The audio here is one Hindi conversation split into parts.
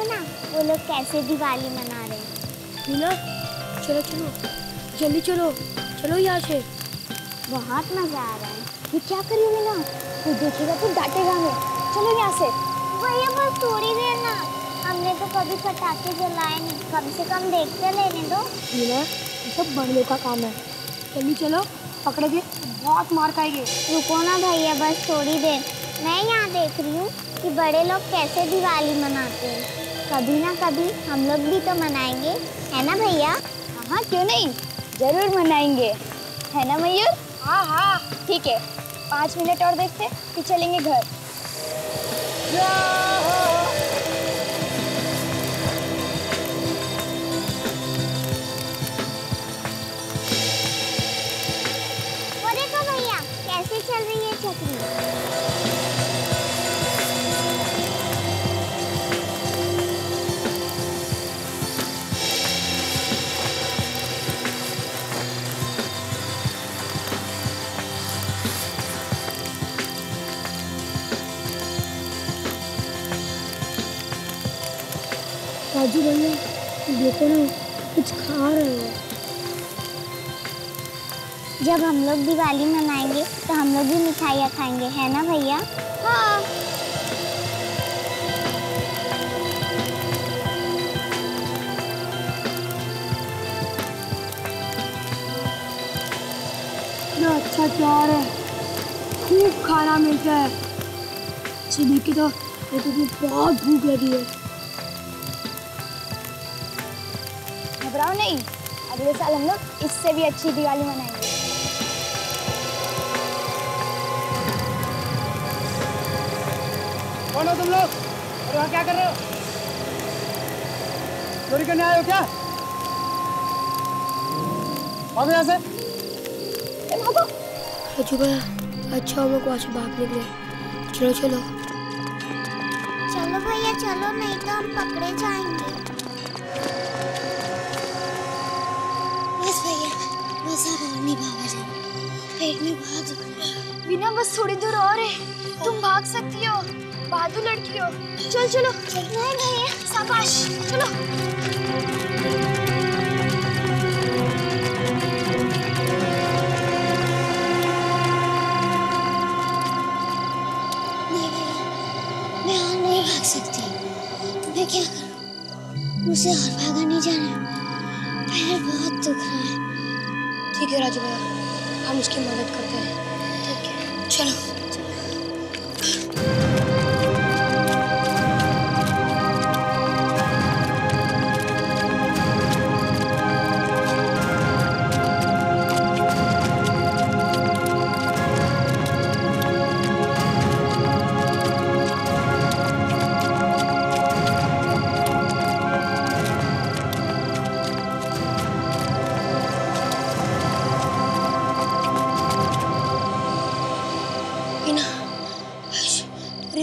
देखो ना वो लोग कैसे दिवाली मना रहे हैं। मीना चलो चलो जल्दी चलो चलो यहाँ से। बहुत मजा आ रहा है। ये क्या कर रही हो मीना? तू देखेगा तो डांटेगा हमें। चलो यहाँ से। भैया बस थोड़ी देर ना, हमने तो कभी पटाखे जलाए नहीं, कम से कम देखते लेने दो। मीना ये सब बड़ों का काम है, जल्दी चलो पकड़ेंगे बहुत मार खाएंगे। रुको ना भैया बस थोड़ी देर। मैं यहाँ देख रही हूँ कि बड़े लोग कैसे दिवाली मनाते हैं। कभी ना कभी हम लोग भी तो मनाएंगे, है ना भैया? हाँ क्यों नहीं, जरूर मनाएंगे, है ना मयूर? हाँ हाँ ठीक है, 5 मिनट और देखते फिर चलेंगे घर। वो देखो भैया कैसे चल रही है छतरी। राजू भैया देखो ना कुछ खा रहे हैं। जब हम लोग दिवाली मनाएंगे तो हम लोग भी मिठाइयाँ खाएंगे, है ना भैया? हाँ इतना अच्छा त्योहार है, खूब खाना मिलता है। इसे देख के तो मेरे को बहुत भूख लगी है। घबराओ नहीं, अगले साल हम लोग इससे भी अच्छी दिवाली मनाएंगे। कौन हो तुम लोग और वहाँ क्या कर रहे हो? चोरी करने आए हो क्या? भागो यहाँ से। राजू भैया अच्छा हम लोग वहाँ से भाग निकले। चलो चलो चलो भैया चलो, नहीं तो हम पकड़े जाएंगे। बस भैया बस अब और नहीं भागा जाएगा, पेट में बहुत दुख रहा है। बिना बस थोड़ी दूर और है, तुम भाग सकती हो, बहादुर लड़की हो। चल चलो। नहीं भैया शाबाश चलो। नहीं भैया मैं और नहीं भाग सकती। मैं क्या करूं? मुझे और भागा नहीं जाना है, पैर बहुत दुख रहा है। ठीक है राजू भैया हम उसकी मदद करते हैं। ठीक है चलो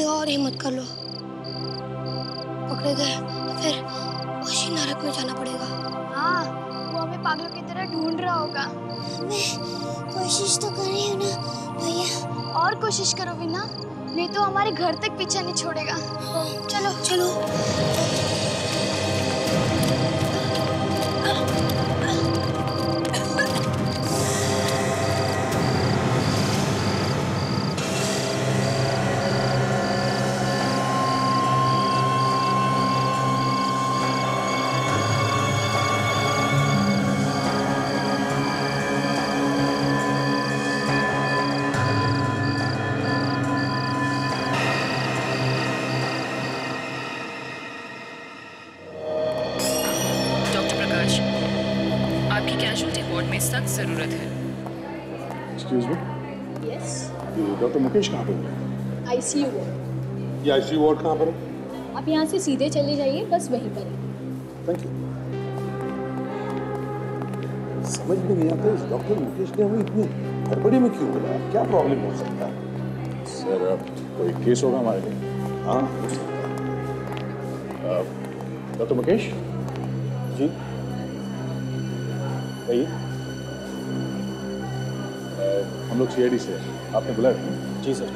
और हिम्मत कर लो, पकड़े गए तो फिर उसी नरक में जाना पड़ेगा। हाँ वो हमें पागलों की तरह ढूंढ रहा होगा। मैं कोशिश तो कर रही हूँ ना भैया। और कोशिश करो बिना, नहीं तो हमारे घर तक पीछा नहीं छोड़ेगा। चलो चलो आपकी कैजुअल्टी वार्ड में सख्त जरूरत है। Excuse me, yes doctor Mukesh कहाँ पर है? ICU ward. ये आईसीयू वार्ड कहाँ पर है? आप यहाँ से सीधे चले जाइए, बस वहीं पर है। Thank you. समझ में नहीं आता इस डॉक्टर मुकेश ने हमें इतनी हड़बड़ी में क्यों बुलाया? क्या प्रॉब्लम हो सकता है? सर अब कोई केस होगा हमारे लिए? हाँ हो सकता है। डॉक्टर मुकेश जी कहिए। हम लोग सीआईडी से, आपने बुलाया? जी सर,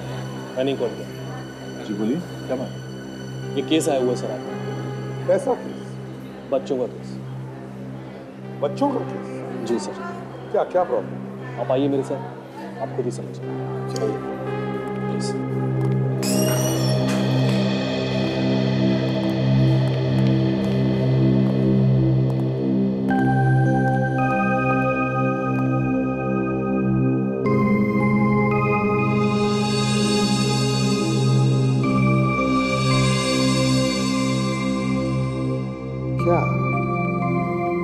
मैंने कॉल किया। जी बोलिए, क्या बात? ये केस आया हुआ है सर आपका। कैसा केस? बच्चों का केस। बच्चों का केस? जी सर। क्या क्या प्रॉब्लम? आप आइए मेरे साथ, आप खुद ही समझिए। चलिए प्लीज।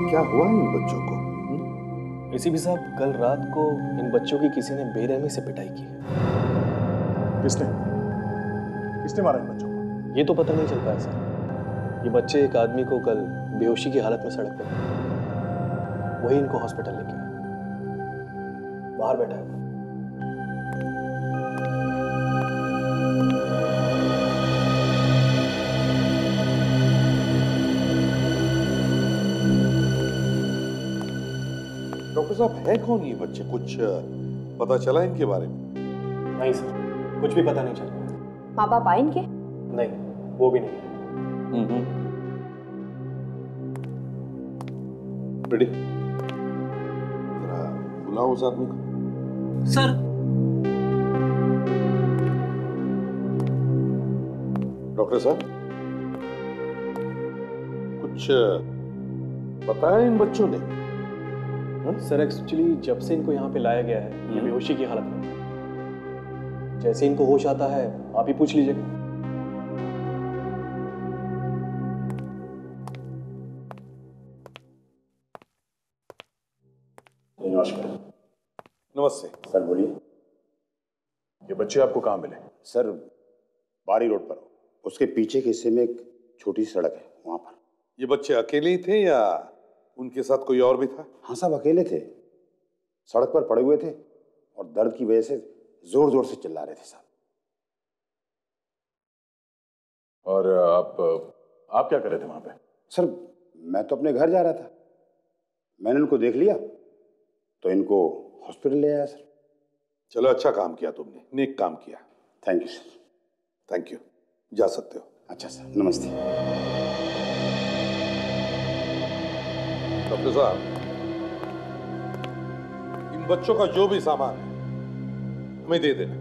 क्या हुआ इन बच्चों को? एसीपी साहब, कल रात को इन बच्चों की किसी ने बेरहमी से पिटाई की है। किसने मारा इन बच्चों को? ये तो पता नहीं चल पाया सर। ये बच्चे एक आदमी को कल बेहोशी की हालत में सड़क पर, वही इनको हॉस्पिटल लेके आए। बाहर बैठा है। डॉक्टर साहब, है कौन ये बच्चे? कुछ पता चला इनके बारे में? नहीं सर, कुछ भी पता नहीं चल रहा। माँ बाप आए इनके? नहीं, वो भी नहीं। रेडी? जरा बुलाओ उस आदमी को। सर। डॉक्टर साहब, कुछ बताया इन बच्चों ने? सर एक्चुअली जब से इनको यहाँ पे लाया गया है ये बेहोशी की हालत में। जैसे इनको होश आता है आप ही पूछ लीजिएगा। नमस्कार। नमस्ते सर। बोलिए। ये बच्चे आपको कहाँ मिले? सर, बारी रोड पर, उसके पीछे के हिस्से में एक छोटी सी सड़क है, वहां पर। ये बच्चे अकेले ही थे या उनके साथ कोई और भी था? हाँ साहब, अकेले थे, सड़क पर पड़े हुए थे और दर्द की वजह से जोर जोर से चिल्ला रहे थे साहब। और आप क्या कर रहे थे वहां पे? सर, मैं तो अपने घर जा रहा था, मैंने उनको देख लिया तो इनको हॉस्पिटल ले आया सर। चलो, अच्छा काम किया तुमने, नेक काम किया। Thank you sir. Thank you. जा सकते हो। अच्छा सर, नमस्ते। डॉक्टर साहब, इन बच्चों का जो भी सामान है हमें दे देना।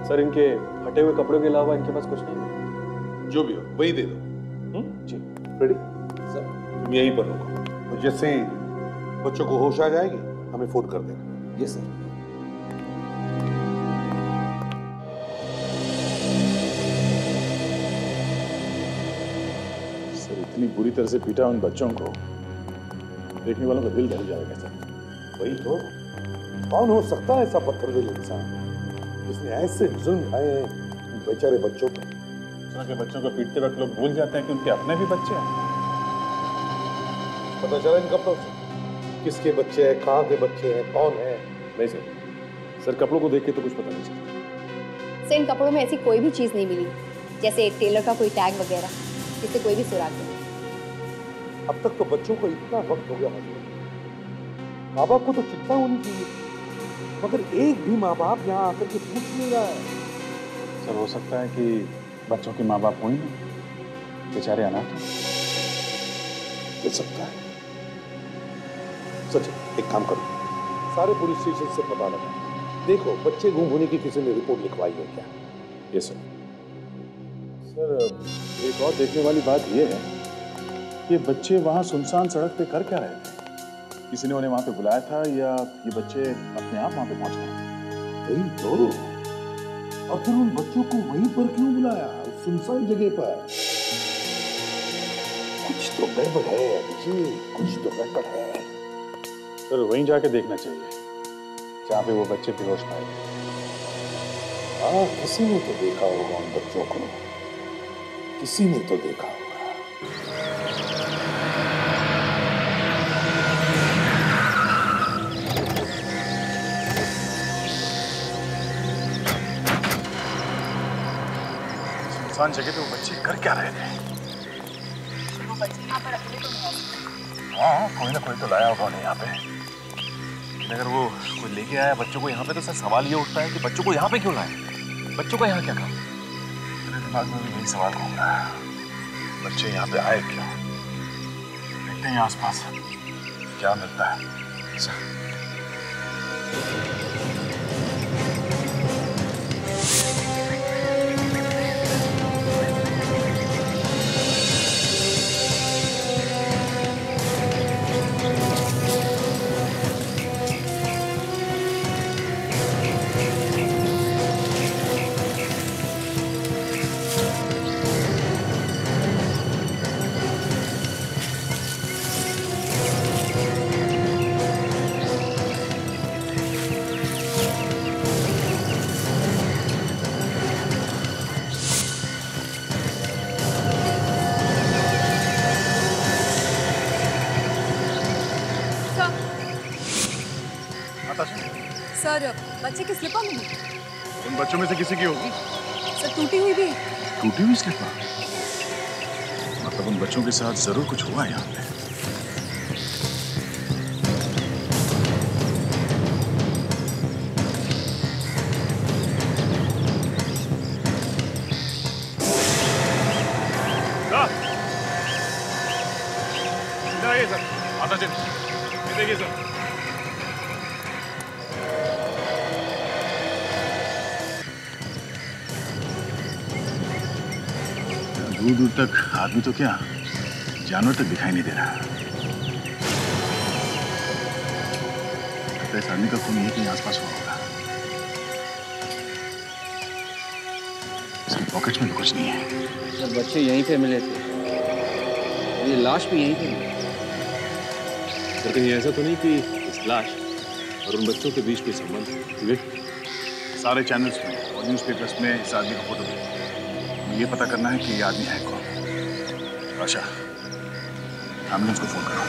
सर, इनके फटे हुए कपड़ों के अलावा इनके पास कुछ नहीं है। जो भी हो वही दे दो। जी। रेडी? सर, तुम यहीं पर रुको और जैसे ही बच्चों को होश आ जाएगी हमें फोन कर देना। Yes sir. सर, इतनी बुरी तरह से पीटा उन बच्चों को, देखने वालों का दिल दहल जाएगा सर। वही तो, कौन हो सकता है ऐसा पत्थरदिल इंसान जिसने ऐसे जुल्म ढाए हैं बेचारे बच्चों पर? दूसरों के बच्चों को पीटते वक्त लोग भूल जाते हैं कि उनके अपने भी बच्चे हैं। पता चला इन कपड़ों से किसके बच्चे हैं, कहाँ के बच्चे हैं, कौन है? नहीं सर, कपड़ों को देख के तो कुछ पता नहीं चला। सर, इन कपड़ों में ऐसी कोई भी चीज नहीं मिली, जैसे टेलर का कोई टैग वगैरह, जिससे कोई भी सुराग नहीं। अब तक तो बच्चों को इतना वक्त हो गया हॉस्पिटल, माँ बाप को तो चिंता होनी चाहिए, मगर एक भी माँ बाप यहाँ आकर के पूछ नहीं रहा है। सर, हो सकता है कि बच्चों के माँ बाप हो ही नहीं, बेचारे अनाथ हैं। हो सकता है। सच, एक काम करो, सारे पुलिस स्टेशन से पता लगा, देखो बच्चे गुम होने की किसी ने रिपोर्ट लिखवाई है क्या? Yes sir. सर, एक और देखने वाली बात यह है कि बच्चे वहां सुनसान सड़क पे कर क्या रहे थे? किसी ने उन्हें वहां पे बुलाया था या ये बच्चे अपने आप वहां पे पहुंच गए? वही तो, और फिर उन बच्चों को वहीं पर क्यों बुलाया, उस सुनसान जगह पर? कुछ तो गड़बड़ है अभिजीत, कुछ तो गड़बड़ है। सर, वहीं जाके देखना चाहिए जहाँ पे वो बच्चे बेहोश पाए गए। हाँ, किसी ने तो देखा होगा उन बच्चों को, किसी ने तो देखा होगा। सुनसान जगह पे वो बच्चे कर क्या रहे थे? वो बच्चे यहाँ पर अकेले तो नहीं आ सकते। हाँ, कोई ना कोई तो लाया होगा उन्हें यहाँ पे। अगर वो कोई लेके आया बच्चों को यहाँ पे, तो सर सवाल ये उठता है कि बच्चों को यहाँ पे क्यों लाया? बच्चों का यहाँ क्या काम? मेरे दिमाग में भी यही सवाल घूम रहा है। बच्चे यहाँ पे आए क्यों? देखते हैं आसपास क्या मिलता है। सर बच्चे की स्लिपर मिली। उन बच्चों में से किसी की होगी। सर टूटी हुई भी। टूटी हुई स्लिपर? मतलब उन बच्चों के साथ जरूर कुछ हुआ यहाँ पे। सर आता चलिए, देखिए सर। दूर दूर तक आदमी तो क्या जानवर तक दिखाई नहीं दे रहा। इस आदमी का खून यहीं कहीं आसपास हुआ होगा। इसकी पॉकेट में भी कुछ नहीं है। सर बच्चे यहीं पे मिले थे, ये लाश भी यहीं पे मिली। सर कहीं ऐसा तो नहीं कि इस लाश और उन बच्चों के बीच कोई संबंध है? सारे चैनल्स में और न्यूज़पेपर्स में इस आदमी का फोटो है। ये पता करना है कि ये आदमी है कौन। आशा, एम्बुलेंस को फोन करो।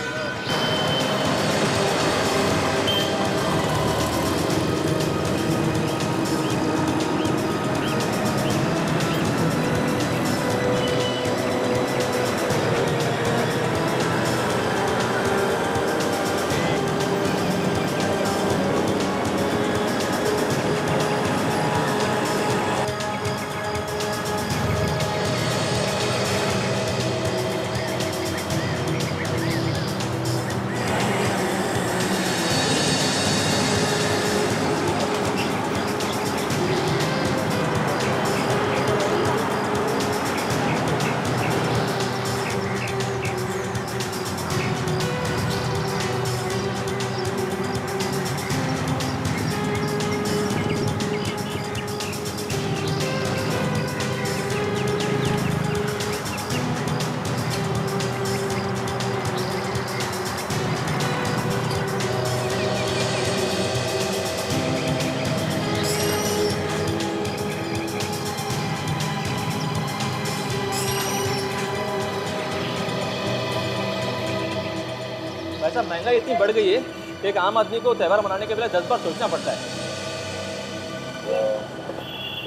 वैसा महंगाई इतनी बढ़ गई है कि एक आम आदमी को त्यौहार मनाने के पहले 10 बार सोचना पड़ता है।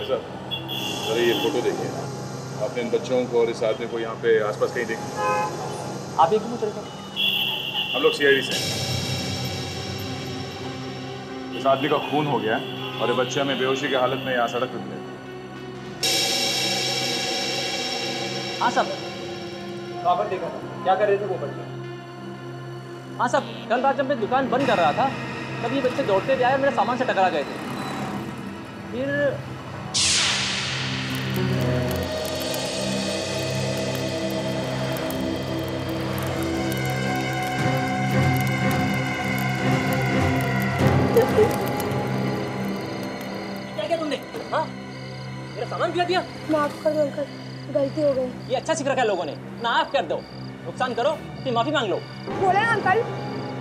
सर ये फोटो देखिए, आपने इन बच्चों को और इस आदमी को यहाँ पे आसपास कहीं देखा? आप एक चले जाओ। हम लोग CID से। इस आदमी का खून हो गया और ये बच्चे हमें बेहोशी की हालत में यहाँ सड़क पे मिले। हाँ साहब, वहाँ पर देखा था क्या कर रहे थे वो बच्चे। हाँ साहब, कल रात जब मैं दुकान बंद कर रहा था तब ये बच्चे दौड़ते हुए आए और मेरे सामान से टकरा गए थे। फिर क्या किया तुमने? हाँ, मेरा सामान गिरा दिया। माफ कर दो अंकल, गलती हो गई। ये अच्छा सीख रखा है लोगों ने, माफ कर दो, नुकसान करो फिर माफी मांग लो। बोले ना अंकल,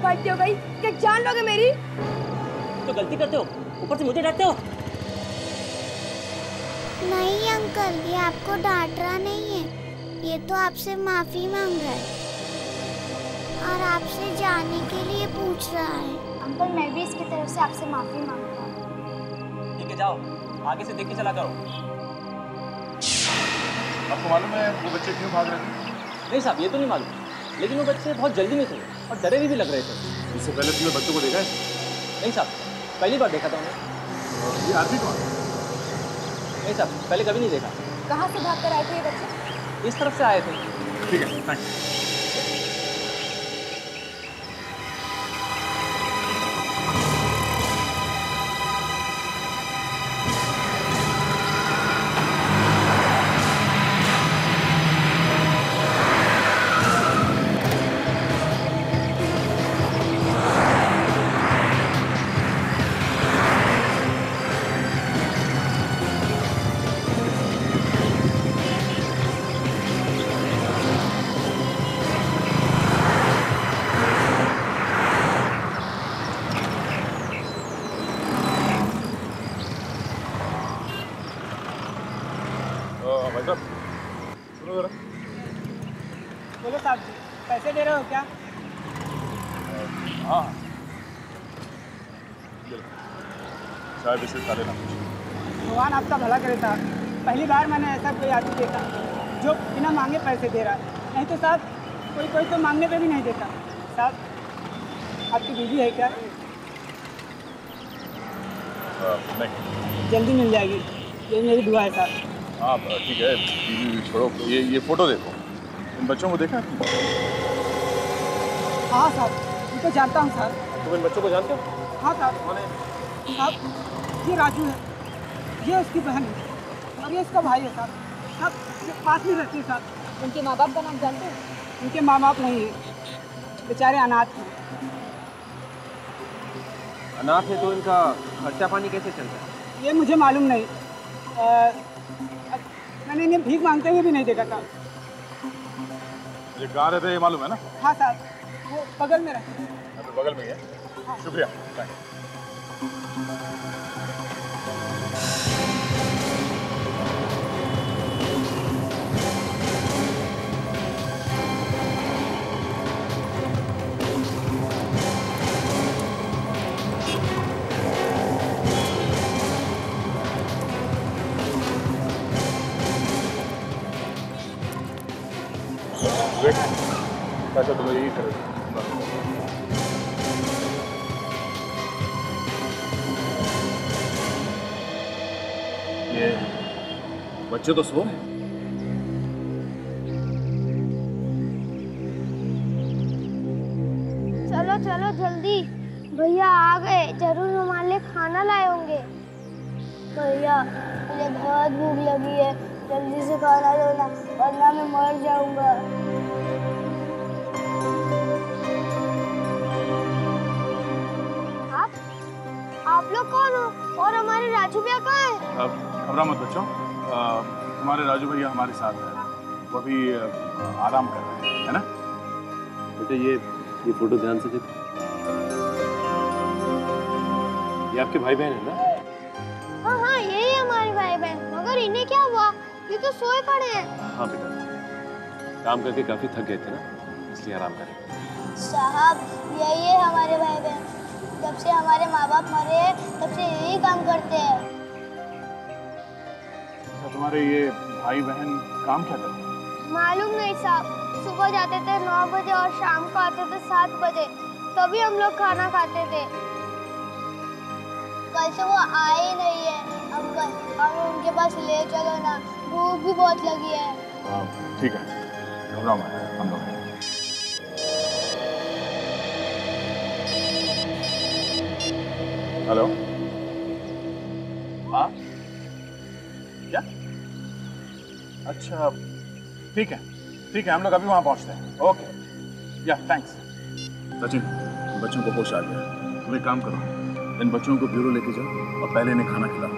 गलती हो गई, क्या जान लोगे मेरी? तो गलती करते हो, ऊपर से मुझे डांटते हो। नहीं अंकल, ये आपको डांट रहा नहीं है, ये तो आपसे माफी मांग रहा है और आपसे जाने के लिए पूछ रहा है। अंकल मैं भी इसकी तरफ से आपसे माफी मांगता हूँ। ठीक है जाओ, आगे से देख के चला करो। आपको मालूम है वो बच्चे क्यों भाग रहे थे? नहीं साहब, ये तो नहीं मालूम, लेकिन वो बच्चे बहुत जल्दी में थे और डरे भी लग रहे थे। इससे पहले तुमने बच्चों को देखा है? नहीं साहब, पहली बार देखा था उन्हें। ये आदमी कौन? नहीं साहब, पहले कभी नहीं देखा। कहाँ से भाग कर आए थे ये बच्चे? इस तरफ से आए थे। ठीक है, थैंक्स। भाई साहब सुनो जरा। बोलो साहब जी, पैसे दे रहे हो क्या? हाँ शायद इसे खा लेना। भगवान आपका भला करे साहब, पहली बार मैंने ऐसा कोई आदमी देखा जो बिना मांगे पैसे दे रहा है। नहीं तो साहब कोई तो मांगने पे भी नहीं देता। साहब आपकी बीवी है क्या? नहीं। जल्दी मिल जाएगी, ये मेरी दुआ है साहब। हाँ ठीक है, बीवी छोड़ो। ये फोटो देखो, इन बच्चों को देखा आपने? हाँ साहब, इनको जानता हूँ साहब। तुम इन बच्चों को जानते हो? हाँ साहब। कौन है? साहब ये राजू है, ये उसकी बहन है और ये इसका भाई है साहब। साहब ये पास में रहते हैं साहब। उनके माँ बाप का नाम जानते हो? उनके माँ बाप नहीं है, बेचारे अनाथ हैं। अनाथ है तो इनका खर्चा पानी कैसे चलता है? ये मुझे मालूम नहीं। मैंने इन्हें भीख मांगते हुए भी नहीं देखा था। ये कहाँ रहते हैं ये मालूम है ना? हाँ साहब, वो बगल में रहते हैं। तो बगल में ही है। हाँ। शुक्रिया, थैंक पैसा तो यही करेगा। ये बच्चे तो सो रहे हैं। चलो चलो जल्दी, भैया आ गए, जरूर हमारे लिए खाना लाए होंगे। भैया मुझे बहुत भूख लगी है, जल्दी से खाना दो ना, वरना मैं मर जाऊंगा। आप लोग कौन हो और हमारे राजू भैया कहाँ हैं? घबरा मत बच्चों, हमारे राजू भैया हमारे साथ है, वो भी आराम कर रहे हैं, है ना? बेटे ये फोटो ध्यान से देखो। ये आपके भाई बहन है ना? हाँ हाँ यही हमारे भाई बहन, मगर इन्हें क्या हुआ? ये तो सोए पड़े हैं। हाँ बेटा, काम करके काफी थक गए थे ना, इसलिए आराम करें। साहब यही है हमारे भाई बहन, जब से हमारे माँ बाप मरे हैं तब से यही काम करते हैं। तो तुम्हारे ये भाई बहन काम क्या करते हैं? मालूम नहीं साहब, सुबह जाते थे 9 बजे और शाम को आते थे 7 बजे, तभी हम लोग खाना खाते थे। कल से वो आए ही नहीं है अंकल, हमें उनके पास ले चलो ना, भूख भी बहुत लगी है। ठीक है, घबराओ मत, हम लोग हैं। हेलो, हाँ क्या? अच्छा ठीक है, हम लोग अभी वहाँ पहुँचते हैं। ओके या थैंक्स। सचिन, बच्चों को होश आ गया, तुम एक काम करो, इन बच्चों को ब्यूरो लेके जाओ और पहले इन्हें खाना खिलाओ,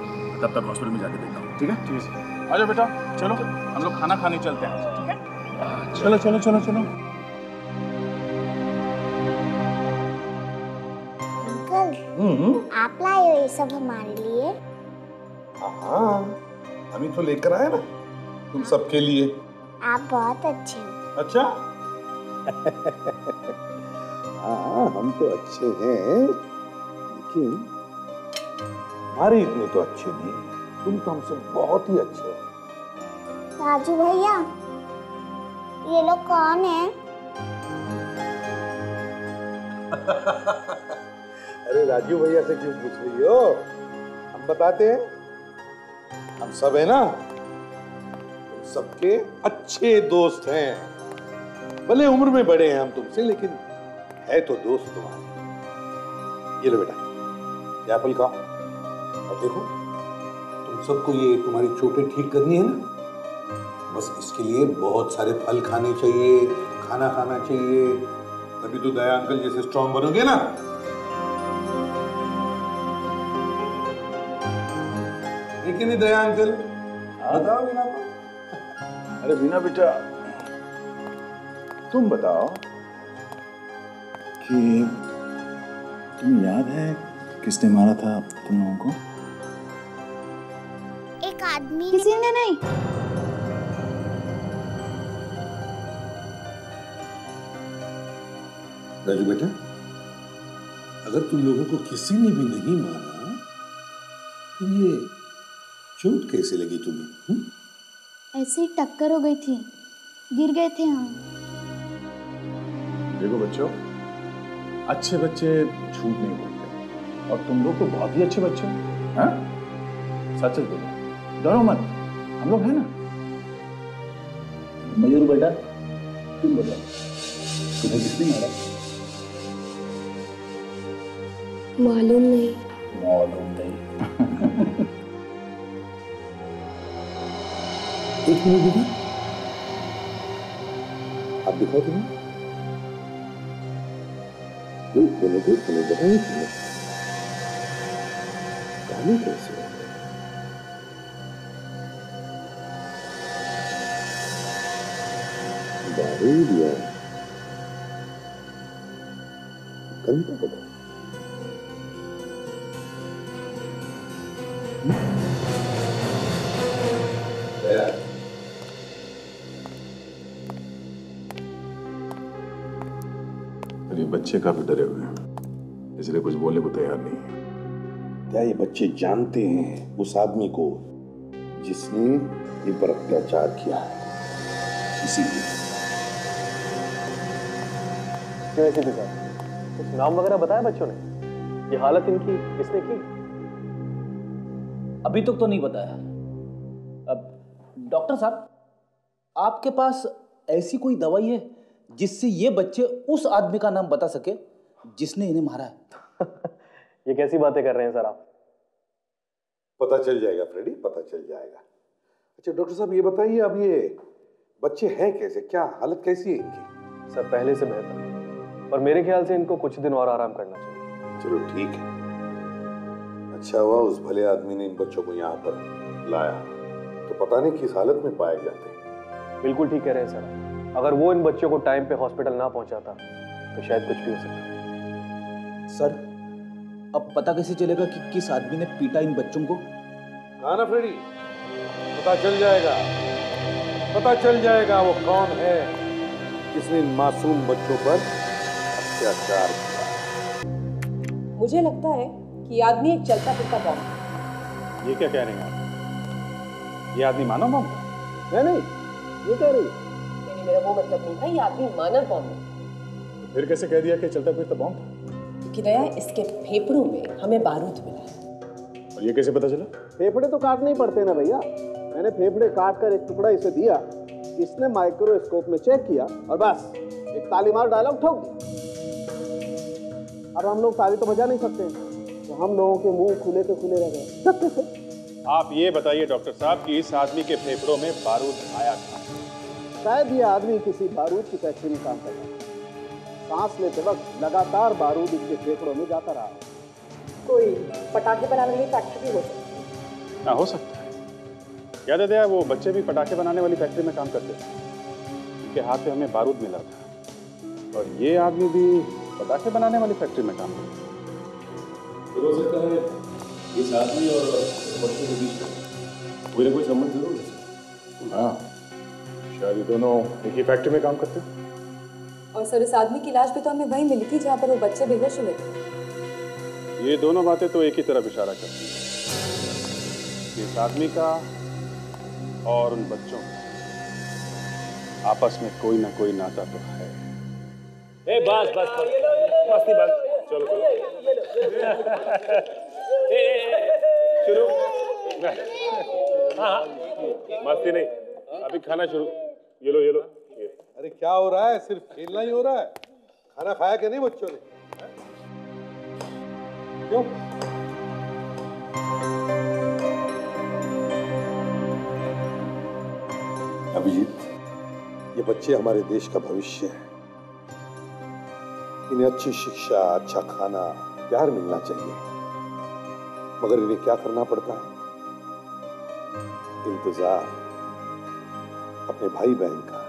तब तक हॉस्पिटल में जाके देखता हूँ। ठीक है? ठीक है। आ जाओ बेटा, चलो हम लोग खाना खाने चलते हैं। ठीक है? चलो चलो चलो चलो। अंकल, आप लाए हो ये सब हमारे लिए? हाँ, हम ही तो लेकर आए ना तुम सबके लिए। आप बहुत अच्छे हो। अच्छा हाँ हम तो अच्छे हैं, लेकिन हमारे इतने तो अच्छे नहीं, तुम तो हमसे बहुत ही अच्छे हो। राजू भैया, ये लोग कौन है? अरे राजू भैया से क्यों पूछ रही हो, हम बताते हैं। हम सब है ना, तुम सबके अच्छे दोस्त हैं। भले उम्र में बड़े हैं हम तुमसे, लेकिन है तो दोस्त तुम्हारे। ये लो बेटा, ये एप्पल खाओ और देखो, तुम सबको ये तुम्हारी चोटें ठीक करनी है ना, बस इसके लिए बहुत सारे फल खाने चाहिए, खाना खाना चाहिए, तभी तो दया अंकल जैसे स्ट्रांग बनोगे ना। लेकिन नहीं दया अंकल, बताओ बिना। अरे बीना बेटा, तुम बताओ कि तुम्हें याद है किसने मारा था तुम लोगों को? एक आदमी। किसी ने नहीं। राजू बेटा, अगर तुम लोगों को किसी ने भी नहीं मारा तो ये चोट कैसे लगी तुम्हें? ऐसे ही टक्कर हो गई थी, गिर गए थे हम। देखो बच्चों, अच्छे बच्चे झूठ नहीं बोलते और तुम लोग तो बहुत ही अच्छे बच्चे हो, हाँ? सच बोलो, डरो मत, हम लोग हैं ना। मयूर बेटा, तुम बताओ, तुम्हें किसने मारा? मालूम नहीं। मालूम नहीं। एक मिनट बेटा, आप दिखाओ तुम्हें। बोलो बताइए तुम्हें गाने कैसे हो? बारूद या गंदा बताओ। ये बच्चे काफी डरे हुए हैं, इसलिए कुछ बोलने को तैयार नहीं है। क्या ये बच्चे जानते हैं उस आदमी को जिसने इन पर अत्याचार किया है? इसीलिए क्यों ऐसे भी साहब, कुछ नाम वगैरह बताया बच्चों ने? ये हालत इनकी किसने की? अभी तक तो नहीं बताया। अब डॉक्टर साहब, आपके पास ऐसी कोई दवाई है जिससे ये बच्चे उस आदमी का नाम बता सके जिसने इन्हें मारा है? ये कैसी बातें कर रहे हैं सर आप? पता चल जाएगा फ्रेडी, पता चल जाएगा। अच्छा डॉक्टर साहब, ये बताइए, अब ये बच्चे हैं कैसे, क्या हालत कैसी है इनकी? सर पहले से बेहतर, पर मेरे ख्याल से इनको कुछ दिन और आराम करना चाहिए। चलो ठीक है, अच्छा हुआ उस भले आदमी ने इन बच्चों को यहाँ पर लाया, तो पता नहीं किस हालत में पाए जाते। बिल्कुल ठीक कह रहे हैं सर, अगर वो इन बच्चों को टाइम पे हॉस्पिटल ना पहुंचाता तो शायद कुछ भी हो सकता। सर, अब पता कैसे चलेगा कि किस आदमी ने पीटा इन बच्चों को? हाँ ना फ्रेडी, पता चल जाएगा, पता चल जाएगा वो कौन है जिसने इन मासूम बच्चों पर अत्याचार किया। मुझे लगता है कि ये आदमी एक चलता फिरता बॉम्ब है। ये क्या कह रहे हैं आप? ये आदमी मानव बॉम्ब है? नहीं, ये कह रही है। मेरा वो मतलब नहीं था, ये आदमी मानव बॉम्ब है। फिर कैसे कह दिया कि चलता फिरता बॉम्ब था? क्योंकि दया, इसके फेफड़ों में हमें बारूद मिला है। और ये कैसे पता चला? फेफड़े तो काटने ही पड़ते ना भैया। मैंने फेफड़े काट कर एक टुकड़ा इसे दिया, इसने माइक्रोस्कोप में चेक किया और बस एक ताली मार डायलॉग ठोक दिया। अब हम लोग ताली तो बजा नहीं सकते, तो हम लोगों के मुंह खुले के खुले रह गए। आप ये बताइए डॉक्टर साहब कि इस आदमी के फेफड़ों में बारूद आया था? शायद ये आदमी किसी बारूद की फैक्ट्री में काम कर रहा है। सांस लेते वक्त लगातार बारूद इसके फेफड़ों में जाता रहा। कोई पटाखे बनाने वाली फैक्ट्री भी हो सकती है। हाँ, हो सकता है। याद है दया, वो बच्चे भी पटाखे बनाने वाली फैक्ट्री में काम करते थे, उनके हाथ में हमें बारूद मिला था, और ये आदमी भी पटाखे बनाने वाली फैक्ट्री में काम करता है। हो सकता है इस आदमी और बच्चों के बीच कोई ना कोई संबंध जरूर है। हाँ, शायद ये दोनों एक ही फैक्ट्री में काम करते हैं। और सर, इस आदमी की लाश भी तो हमें वहीं मिली थी जहाँ पर वो बच्चे बेहोश हुए थे। ये दोनों बातें तो एक ही तरफ इशारा करती हैं, इस आदमी का और उन बच्चों का आपस में कोई ना कोई नाता तो है। ए बस बस मस्ती बस, चलो शुरू। हाँ, मस्ती नहीं, अभी खाना शुरू। ये लो ये लो। अरे क्या हो रहा है? सिर्फ खेलना ही हो रहा है? खाना खाया कि नहीं बच्चों ने? क्यों? अभिजीत, ये बच्चे हमारे देश का भविष्य है। इन्हें अच्छी शिक्षा, अच्छा खाना, प्यार मिलना चाहिए, मगर इन्हें क्या करना पड़ता है? इंतजार अपने भाई बहन का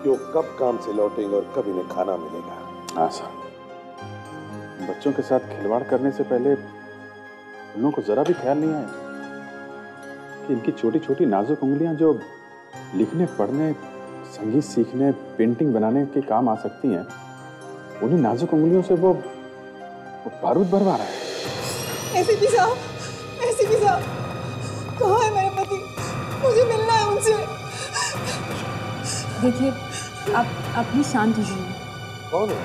कि वो कब काम से लौटेंगे और कब इन्हें खाना मिलेगा। हाँ सर, बच्चों के साथ खिलवाड़ करने से पहले उन लोगों को जरा भी ख्याल नहीं आया कि इनकी छोटी छोटी नाजुक उंगलियां जो लिखने, पढ़ने, संगीत सीखने, पेंटिंग बनाने के काम आ सकती हैं, उन्हीं नाजुक उंगलियों से वो बारूद भरवा रहा है। एसीपी साहब, कहाँ है मेरे पति? मुझे मिलना है उनसे। देखिए, आप प्लीज शांत हो जाइए। कौन है?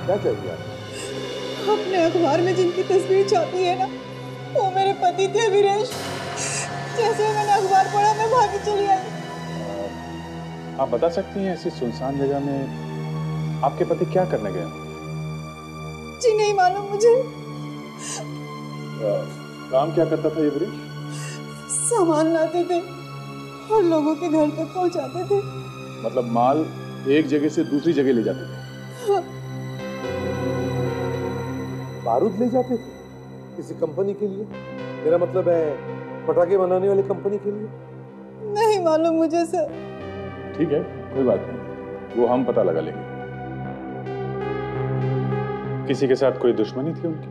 क्या चाहिए आपको? अपने अखबार में जिनकी तस्वीर छापी है ना, वो मेरे पति थे वीरेश। जैसे मैंने अखबार पढ़ा, मैं भागी चली आई। आप बता सकती हैं ऐसी सुनसान जगह में आपके पति क्या करने गए? जी नहीं मालूम मुझे। काम क्या करता था ये वीरेश? सामान लाते थे और लोगों के घर तक पहुंचाते थे। मतलब माल एक जगह से दूसरी जगह ले जाते थे? हाँ। बारूद ले जाते थे किसी कंपनी के लिए? मेरा मतलब है पटाखे बनाने वाली कंपनी के लिए? नहीं मालूम मुझे सर। ठीक है, कोई बात नहीं, वो हम पता लगा लेंगे। किसी के साथ कोई दुश्मनी थी उनकी?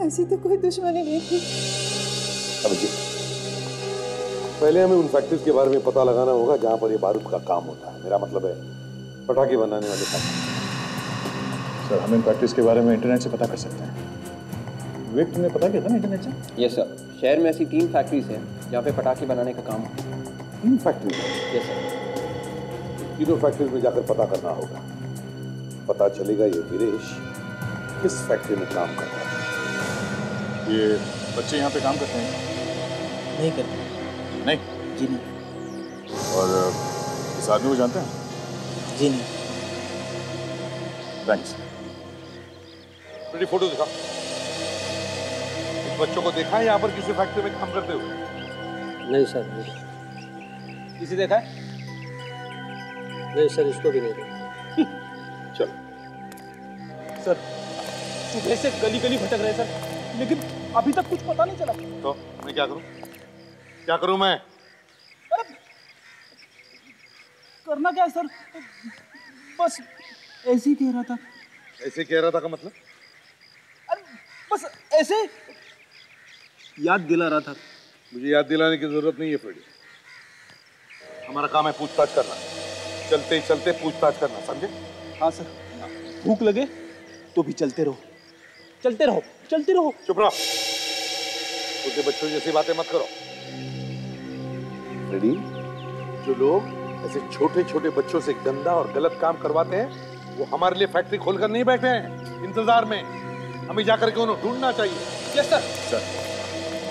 ऐसी तो कोई दुश्मनी नहीं थी। अभिजीत, पहले हमें उन फैक्ट्रीज के बारे में पता लगाना होगा जहां पर ये बारूद का काम होता है। मेरा मतलब है पटाखे बनाने वाले काम। सर, हम इन फैक्ट्रीज के बारे में इंटरनेट से पता कर सकते हैं। विवेक, तुमने पता किया था ना इंटरनेट से? यस सर, शहर में ऐसी 3 फैक्ट्रीज हैं जहाँ पे पटाखे बनाने का काम होता है। 3 फैक्ट्रीज? Yes sir. तीनों फैक्ट्रीज में जाकर पता करना होगा। पता चलेगा ये वीरेश किस फैक्ट्री में काम करता है। ये बच्चे यहाँ पे काम करते हैं? नहीं करते। नहीं? जी नहीं। और इस आदमी को जानते हैं? जी नहीं। थैंक्स। मेरी फोटो दिखा। इस बच्चों को देखा है यहाँ पर किसी फैक्ट्री में काम करते हुए? नहीं सर, नहीं। किसी देखा है? नहीं सर, इसको भी नहीं देखा। चल। सर, सुबह से गली गली भटक रहे सर, लेकिन अभी तक कुछ पता नहीं चला। तो मैं क्या करूं? क्या करूं मैं? अरे करना क्या है सर, बस ऐसे ही कह रहा था। ऐसे कह रहा था का मतलब? अरे बस ऐसे याद दिला रहा था। मुझे याद दिलाने की जरूरत नहीं है फ्रेडी। हमारा काम है पूछताछ करना, चलते चलते पूछताछ करना, समझे? हाँ सर। भूख लगे तो भी चलते रहो, चलते रहो, चलते रहो। चुप रहो, छोटे बच्चों जैसी बातें मत करो। फ्रेडी, जो लोग ऐसे छोटे छोटे बच्चों से गंदा और गलत काम करवाते हैं, वो हमारे लिए फैक्ट्री खोलकर नहीं बैठे हैं इंतजार में। हमें जाकर के उन्हें ढूंढना चाहिए। Yes sir. सर,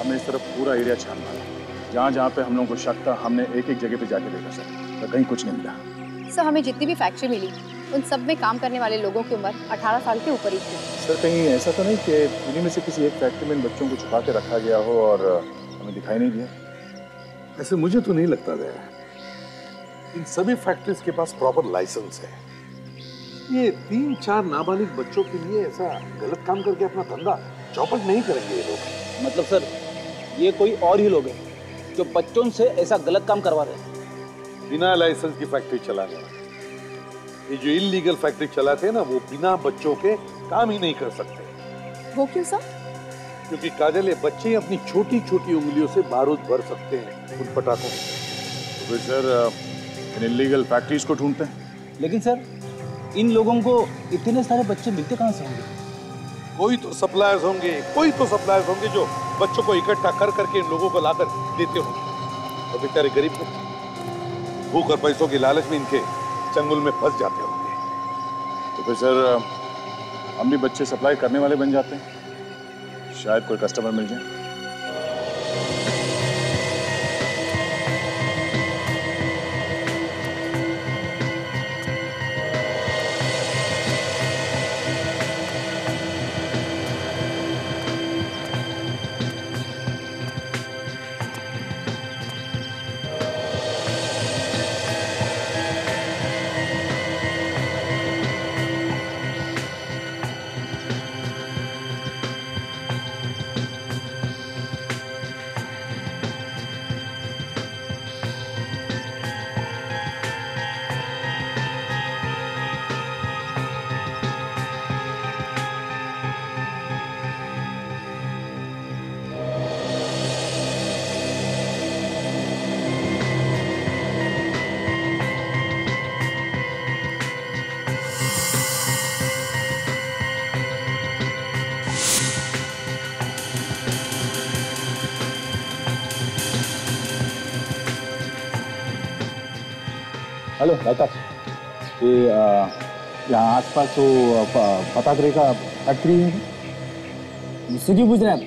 हमने इस तरफ पूरा एरिया छान मारा। जहाँ जहाँ पे हम लोगों को शक था, हमने एक एक जगह पे जाके देखा सर, तो कहीं कुछ नहीं मिला। सर, हमें जितनी भी फैक्ट्री मिली, उन सब में काम करने वाले लोगों की उम्र 18 साल के ऊपर ही थी। सर, कहीं ऐसा तो नहीं कि इन्हीं में से किसी एक फैक्ट्री में इन बच्चों को छुपा के रखा गया हो और हमें दिखाई नहीं दिया? ऐसे मुझे तो नहीं लगता गया। इन सभी फैक्ट्रीज के पास प्रॉपर लाइसेंस है। ये 3-4 नाबालिग बच्चों के लिए ऐसा गलत काम करके अपना धंधा चौपट नहीं करेंगे ये लोग। मतलब सर, ये कोई और ही लोग हैं जो बच्चों से ऐसा गलत काम करवा रहे हैं। बिना लाइसेंस की फैक्ट्री चलाने वाले, ये जो इलीगल फैक्ट्री चलाते हैं ना, वो बिना बच्चों के काम ही नहीं कर सकते। वो क्यों सर? क्योंकि काजल, ये बच्चे अपनी छोटी छोटी उंगलियों से बारूद भर सकते हैं उन पटाखों में। तो सर, इन इलीगल फैक्ट्रीज को ढूंढते हैं। लेकिन सर, इन लोगों को इतने सारे बच्चे मिलते कहाँ से होंगे? कोई तो सप्लायर्स होंगे, कोई तो सप्लायर्स होंगे जो बच्चों को इकट्ठा कर करके इन लोगों को लाकर देते होंगे। तो बेचारे गरीब बच्चे भूख और पैसों की लालच में इनके चंगुल में फंस जाते होंगे। तो फिर सर, हम भी बच्चे सप्लाई करने वाले बन जाते हैं, शायद कोई कस्टमर मिल जाए। हेलो दाता, ये यहाँ आसपास तो पताकरे का फैक्ट्री है। मुझसे क्यों पूछ रहे हैं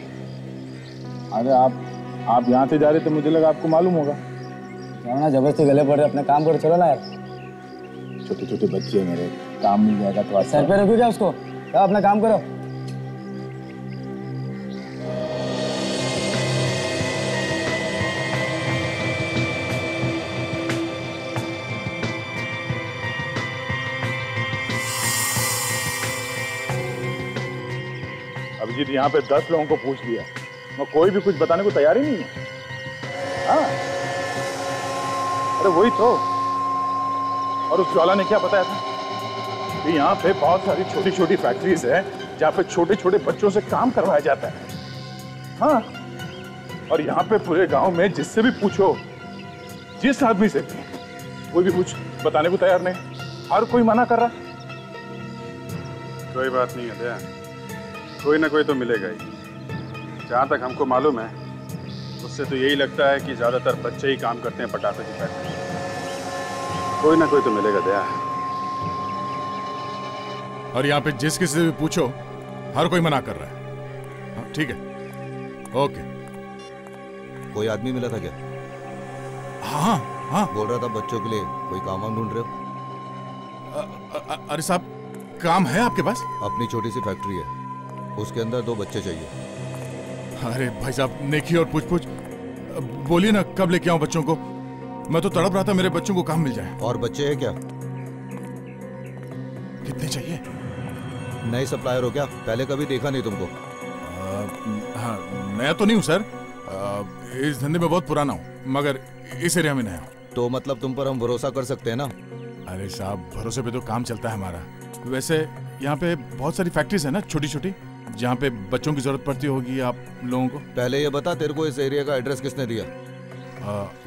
अरे आप यहाँ से जा रहे थे, मुझे लगा आपको मालूम होगा। क्या ना जबरदस्ती गले पड़ रहे, अपना काम करो, चलो ना यार। छोटे छोटे बच्चे मेरे, काम मिल जाएगा तो सर पे रखो क्या उसको, जाओ अपना काम करो। अभिजीत, यहाँ पे 10 लोगों को पूछ लिया, मैं कोई भी कुछ बताने को तैयार ही नहीं है। हाँ, अरे वही तो। और उस ज्वाला ने क्या बताया था कि यहाँ पे बहुत सारी छोटी छोटी फैक्ट्रीज है जहाँ पे छोटे छोटे बच्चों से काम करवाया जाता है। हाँ, और यहाँ पे पूरे गांव में जिससे भी पूछो, जिस आदमी से भी, कोई भी कुछ बताने को तैयार नहीं, हर कोई मना कर रहा। कोई बात नहीं है दया, कोई ना कोई तो मिलेगा ही। जहाँ तक हमको मालूम है उससे तो यही लगता है कि ज्यादातर बच्चे ही काम करते हैं पटाखे की फैक्ट्री। कोई ना कोई तो मिलेगा दया। और यहाँ पे जिस किसी से भी पूछो, हर कोई मना कर रहा है। ठीक है, ओके। कोई आदमी मिला था क्या? हाँ हाँ, बोल रहा था बच्चों के लिए कोई काम वाम ढूंढ रहे हो। अरे साहब, काम है आपके पास? अपनी छोटी सी फैक्ट्री है, उसके अंदर 2 बच्चे चाहिए। अरे भाई साहब, नेकी और पूछ बोलिए ना, कब लेके आऊं बच्चों को? मैं तो तड़प रहा था मेरे बच्चों को काम मिल जाए। और बच्चे हैं क्या? कितने चाहिए? नए सप्लायर हो क्या? पहले कभी देखा नहीं तुमको। हाँ, नया तो नहीं हूँ सर, इस धंधे में बहुत पुराना हूँ, मगर इस एरिया में नया हूँ। तो मतलब तुम पर हम भरोसा कर सकते हैं ना? अरे साहब, भरोसे पे तो काम चलता है हमारा। वैसे यहाँ पे बहुत सारी फैक्ट्रीज है ना, छोटी छोटी, जहाँ पे बच्चों की जरूरत पड़ती होगी आप लोगों को। पहले ये बता, तेरे को इस एरिया का एड्रेस किसने दिया?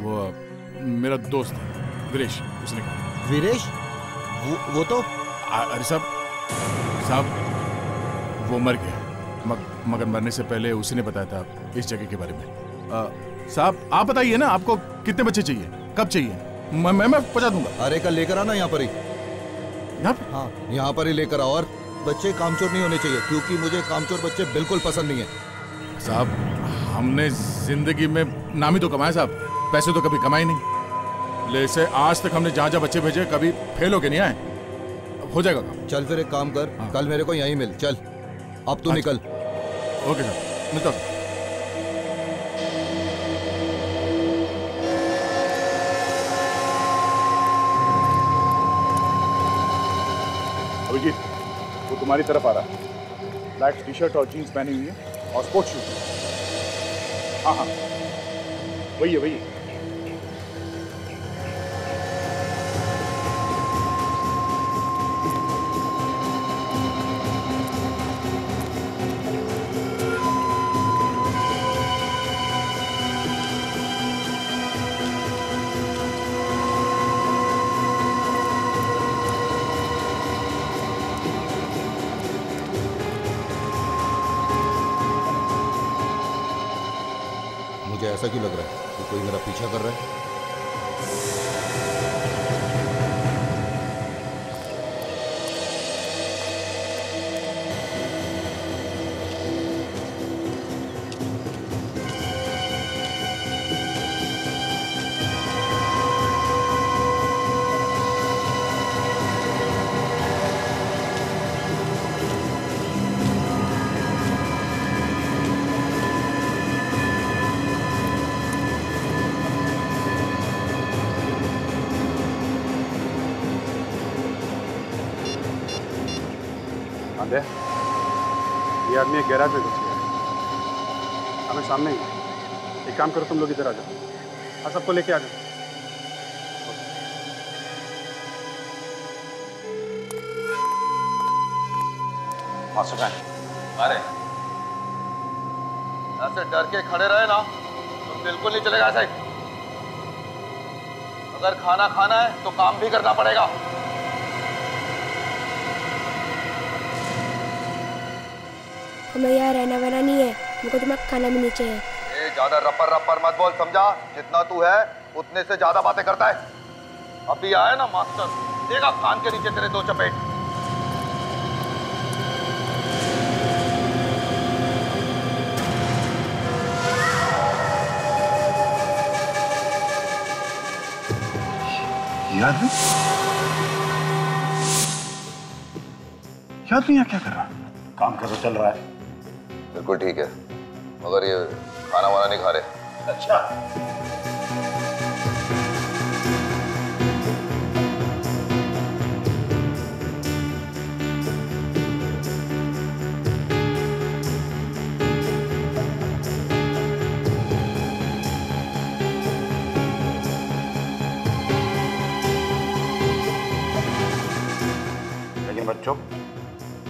वो मेरा दोस्त है वीरेश, उसने कहा। वीरेश? वो तो अरे साहब वो मर गया, मगर मरने से पहले उसी ने बताया था इस जगह के बारे में। साहब आप बताइए ना, आपको कितने बच्चे चाहिए, कब चाहिए? मैं पहुंचा दूंगा। अरे कल लेकर आना यहाँ पर ही। यहाँ? हाँ, यहाँ पर ही लेकर आओ। और बच्चे कामचोर नहीं होने चाहिए, क्योंकि मुझे कामचोर बच्चे बिल्कुल पसंद नहीं है। साहब, हमने जिंदगी में नाम ही तो कमाया साहब, पैसे तो कभी कमाए नहीं। जैसे आज तक हमने जहाँ जहाँ बच्चे भेजे, कभी फेल होके नहीं आए। हो जाएगा काम। चल फिर एक काम कर, कल मेरे को यहीं मिल। चल अब तू निकल। ओके साहब, मिलता हूँ। अभिजीत, वो तुम्हारी तरफ आ रहा है, ब्लैक टी शर्ट और जीन्स पहनी हुई है और स्पोर्ट्स शूज। हाँ हाँ, वही है। ऐसा क्यों लग रहा है कि कोई मेरा पीछा कर रहा है? ये आदमी एक गैराज में घुस गया, हमें सामने ही। एक काम करो, तुम लोग इधर आ जाओ, हाँ सबको लेके आ जाओ। अरे ऐसे डर के खड़े रहे ना तो बिल्कुल नहीं चलेगा। ऐसे अगर खाना खाना है तो काम भी करना पड़ेगा। हमें यहाँ रहना वहना नहीं है, हमको तुम्हारा खाना भी नहीं चाहिए। ज्यादा रपर रपर मत बोल, समझा? जितना तू है उतने से ज्यादा बातें करता है। अभी आया ना मास्टर, देगा कान के नीचे तेरे 2 चपेट। याद नहीं है क्या कर रहा? काम कैसा चल रहा है? बिल्कुल ठीक है, मगर ये खाना वाना नहीं खा रहे। अच्छा, लेकिन बच्चों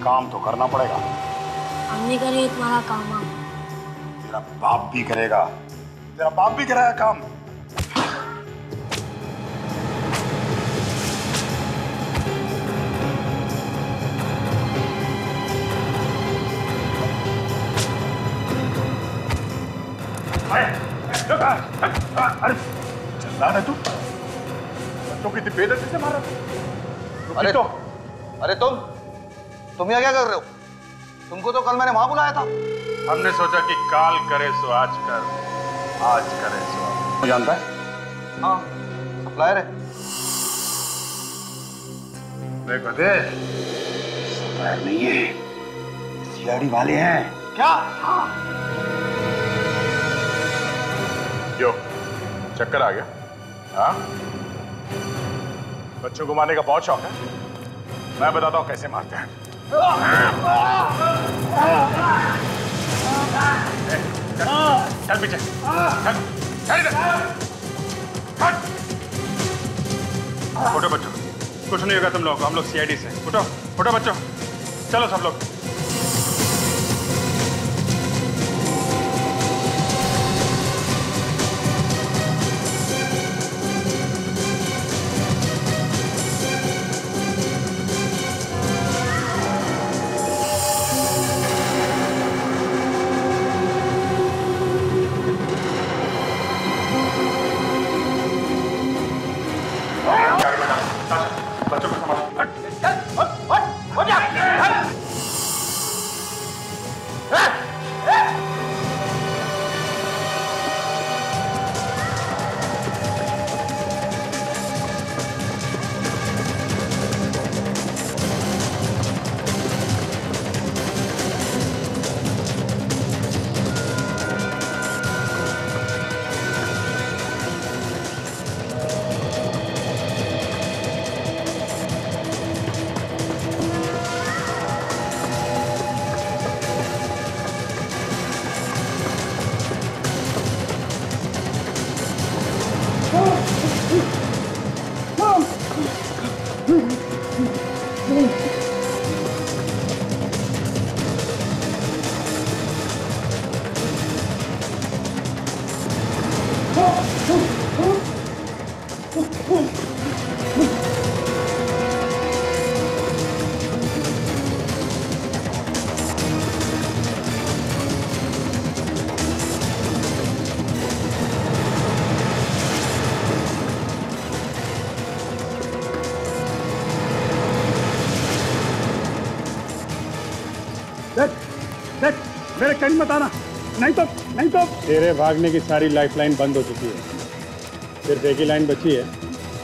काम तो करना पड़ेगा। हम नहीं करेंगे तुम्हारा काम। तेरा बाप भी करेगा, तेरा बाप भी कराया काम। अरे चिल्ला रहे तू? बच्चों की बेइज्जती से मारा तू? अरे तो, अरे तुम यहाँ क्या कर रहे हो? तुमको तो कल मैंने वहां बुलाया था। हमने सोचा कि काल करे सो आज कर, आज करे सो अब। जानता है? हाँ, सप्लायर है। देख बते, सप्लायर नहीं है, सीआईडी वाले हैं। क्या? हाँ। क्यों? चक्कर आ गया? हाँ? बच्चों को मारने का बहुत शौक है। मैं बताता हूँ कैसे मारते हैं। चल पीछे, चल इधर। उठो बच्चों, कुछ नहीं होगा तुम लोग, हम लोग सीआईडी से। उठो उठो बच्चों, चलो सब लोग। बच्चों को संभालो। देख, मेरे कहीं मत आना, नहीं तो तेरे भागने की सारी लाइफलाइन बंद हो चुकी है। सिर्फ एक ही लाइन बची है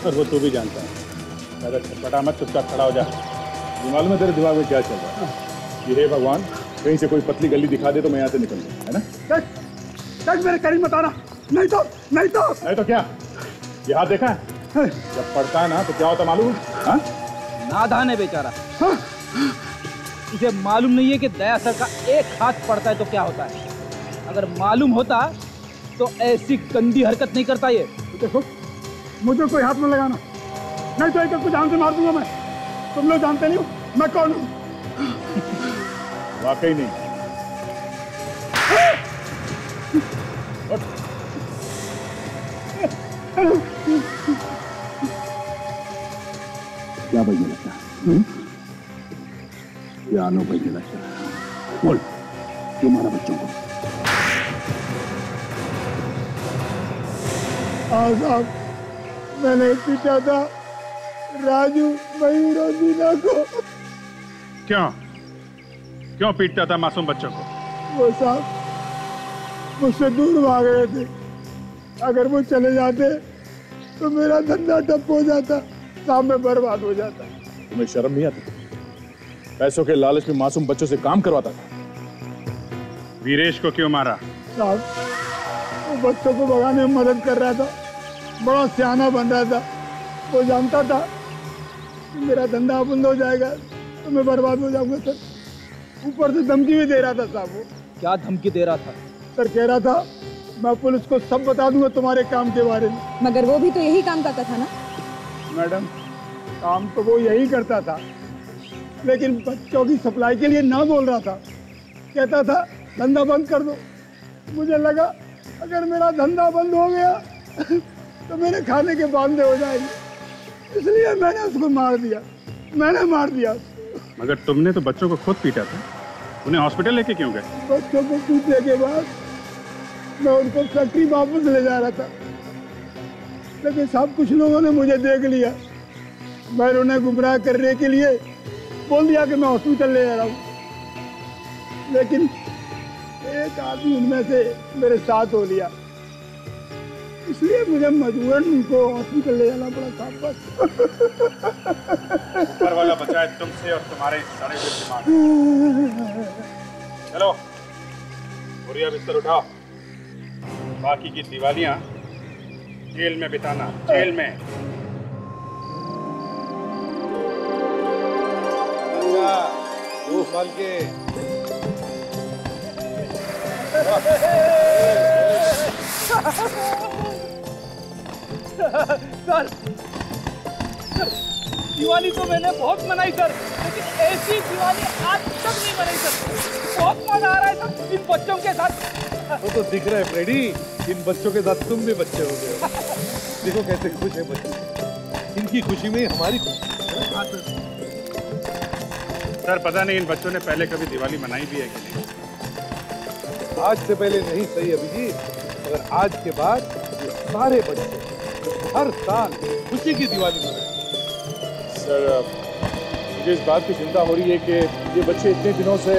और वो तू भी जानता है। ज़्यादा छटपटा मत, चुपचाप खड़ा हो जा। ये मालूम है तेरे दिमाग में क्या चल रहा है? कि हे भगवान, कहीं से कोई पतली गली दिखा दे तो मैं यहाँ से निकल जाऊँ, है ना? देख, मेरे कहीं मत आना, नहीं तो क्या? ये हाथ देखा है? जब पड़ता है ना तो क्या होता मालूम है? नादान है बेचारा। इसे मालूम नहीं है कि दया सर का एक हाथ पड़ता है तो क्या होता है। अगर मालूम होता तो ऐसी गंदी हरकत नहीं करता ये। देखो, मुझे कोई हाथ में लगाना, नहीं तो एक को जान से मार दूंगा मैं। तुम लोग जानते नहीं हो मैं कौन हूँ। वाकई नहीं। क्या बढ़िया लगता है? क्या नो बढ़िया लगता है? बोल, क्यों मारा बच्चों को? साहब, मैंने पीटा था। राजू मयूर और मीना को। क्यों क्यों पीटता था मासूम बच्चों को? वो साहब मुझसे दूर भाग रहे थे। अगर वो चले जाते तो मेरा धंधा ठप हो जाता, साहब मैं बर्बाद हो जाता। तुम्हें शर्म नहीं आती? पैसों के लालच में मासूम बच्चों से काम करवाता था। वीरेश को क्यों मारा? साहब वो बच्चों को भगाने में मदद कर रहा था, बड़ा सियाना बन रहा था। वो जानता था कि मेरा धंधा बंद हो जाएगा तो मैं बर्बाद हो जाऊंगा सर। ऊपर से धमकी भी दे रहा था साहब। वो क्या धमकी दे रहा था? सर कह रहा था मैं पुलिस को सब बता दूंगा तुम्हारे काम के बारे में। मगर वो भी तो यही काम करता था ना? मैडम काम तो वो यही करता था, लेकिन बच्चों की सप्लाई के लिए ना बोल रहा था। कहता था धंधा बंद कर दो। मुझे लगा अगर मेरा धंधा बंद हो गया तो मेरे खाने के बांधे हो जाएंगे, इसलिए मैंने उसको मार दिया। मैंने मार दिया। मगर तुमने तो बच्चों को खुद पीटा था, उन्हें हॉस्पिटल लेके क्यों गए? बच्चों को पीटने के बाद मैं उनको फैक्ट्री वापस ले जा रहा था, लेकिन साहब कुछ लोगों ने मुझे देख लिया। मैंने उन्हें गुमराह करने के लिए बोल दिया कि मैं हॉस्पिटल ले जा रहा हूँ, लेकिन एक आदमी उनमें से मेरे साथ हो लिया, इसलिए मुझे मजबूरन उनको हॉस्पिटल ले जाना पड़ा साहब। ऊपर वाला बचाए तुमसे और तुम्हारे सड़े हुए दिमाग। चलो बोरिया बिस्तर उठाओ, बाकी की दिवालियां जेल में बिताना, जेल में। संभाल के। सर दिवाली तो मैंने बहुत मनाई सर, लेकिन ऐसी दिवाली आज तक नहीं मनाई सर। बहुत मजा आ रहा है सर इन बच्चों के साथ। वो तो दिख रहा है फ्रेडी, इन बच्चों के साथ तुम भी बच्चे हो गए हो। देखो कैसे खुश है बच्चे, इनकी खुशी में हमारी खुशी। सर पता नहीं इन बच्चों ने पहले कभी दिवाली मनाई भी है कि नहीं? आज से पहले नहीं सही अभिजीत, मगर आज के बाद ये सारे बच्चे हर साल खुशी की दिवाली मनाएं। सर मुझे इस बात की चिंता हो रही है कि ये बच्चे इतने दिनों से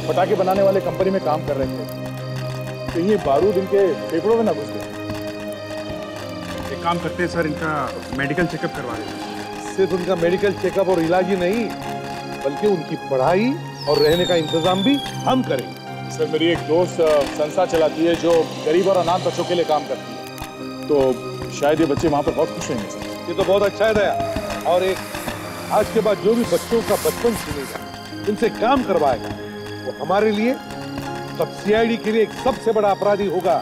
पटाखे बनाने वाले कंपनी में काम कर रहे थे, तो ये बारूद इनके फेफड़ों में ना घुस गए। एक काम करते हैं सर, इनका मेडिकल चेकअप करवा देते हैं। सिर्फ उनका मेडिकल चेकअप और इलाज ही नहीं, बल्कि उनकी पढ़ाई और रहने का इंतजाम भी हम करेंगे। सर मेरी एक दोस्त संस्था चलाती है जो गरीब और अनाथ बच्चों के लिए काम करती है, तो शायद ये बच्चे वहाँ पर बहुत खुश रहेंगे सर। ये तो बहुत अच्छा है दया। और एक आज के बाद जो भी बच्चों का बचपन छीनेगा, उनसे काम करवाएगा, वो हमारे लिए तब सीआईडी के लिए एक सबसे बड़ा अपराधी होगा।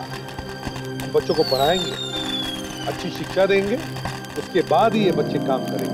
हम बच्चों को पढ़ाएंगे, अच्छी शिक्षा देंगे, उसके बाद ही ये बच्चे काम करेंगे।